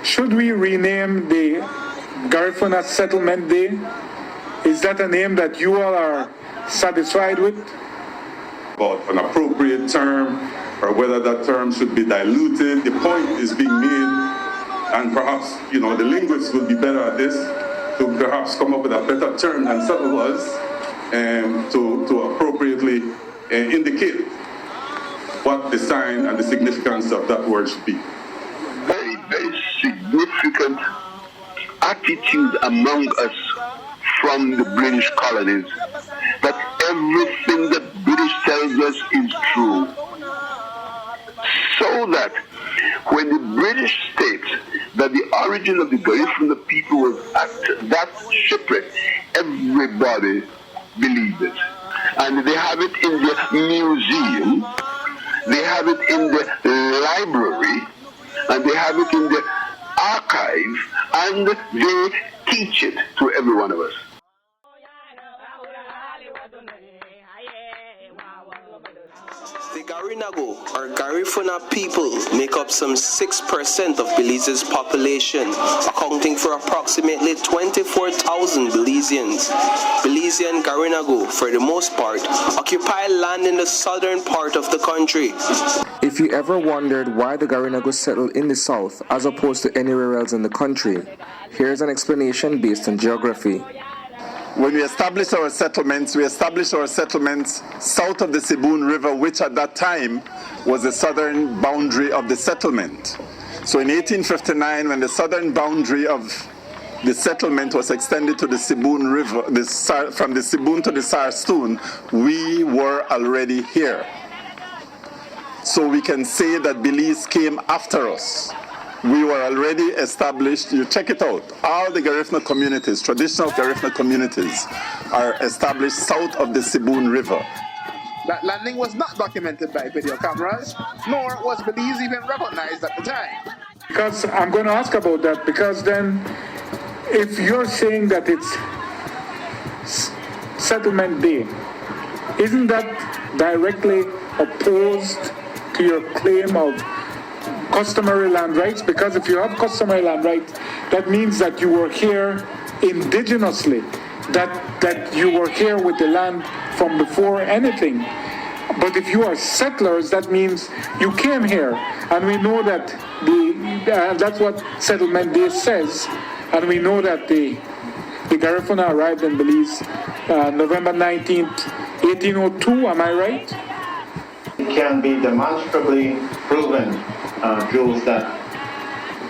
Should we rename the Garifuna Settlement Day? Is that a name that you all are satisfied with? About an appropriate term, or whether that term should be diluted. The point is being made, and perhaps, the linguists would be better at this, to perhaps come up with a better term than settle was, and to appropriately indicate what the sign and the significance of that word should be. Very, very significant attitude among us from the British colonies that everything that British tells us is true. So that when the British states that the origin of the garifuna people was at that shipwreck, everybody believed it. And they have it in the museum, they have it in the library, and they have it in the archive, and they teach it to every one of us. The Garinago, or Garifuna people, make up some 6% of Belize's population, accounting for approximately 24,000 Belizeans. Belizean Garinago, for the most part, occupy land in the southern part of the country. If you ever wondered why the Garinago settled in the south as opposed to anywhere else in the country, here's an explanation based on geography. When we established our settlements south of the Sibun River, which at that time was the southern boundary of the settlement. So in 1859, when the southern boundary of the settlement was extended to the Sibun River, from the Sibun to the Sarstoon, we were already here. So we can say that Belize came after us. We were already established. You check it out. All the Garifuna communities, traditional Garifuna communities, are established south of the Sibun River. That landing was not documented by video cameras, nor was Belize even recognized at the time. Because I'm going to ask about that, because then if you're saying that it's settlement day, isn't that directly opposed to your claim of customary land rights? Because if you have customary land rights, that means that you were here indigenously, that you were here with the land from before anything. But if you are settlers, that means you came here, and we know that that's what Settlement Day says, and we know that the Garifuna arrived in Belize November 19th, 1802, am I right? It can be demonstrably proven, Jules, that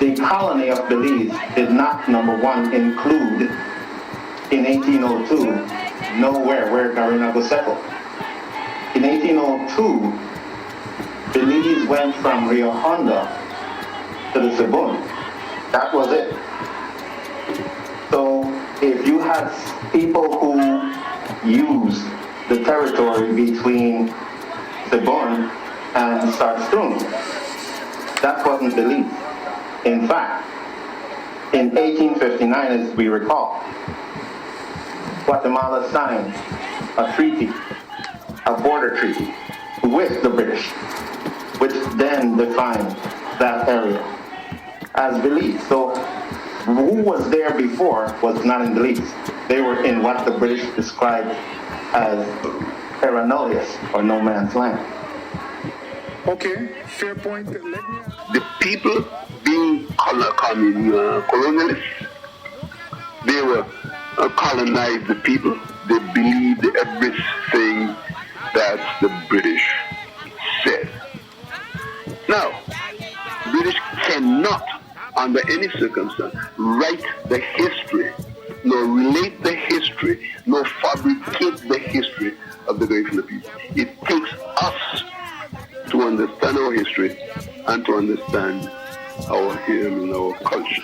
the colony of Belize did not, number one, include in 1802 nowhere where Garinago settled. In 1802, Belize went from Rio Honda to the Sibun. That was it. So if you had people who used the territory between Sibun and Sarstoon, that wasn't Belize. In fact, in 1859, as we recall, Guatemala signed a treaty, a border treaty, with the British, which then defined that area as Belize. So who was there before was not in Belize. They were in what the British described as terra nullius, or no man's land. Okay, fair point. The people being colonialists, they were colonized the people. They believed everything that the British said. Now, British cannot, under any circumstance, write the history, nor relate the history, nor fabricate the history of the Garifuna people. It takes us to understand our history and to understand our culture.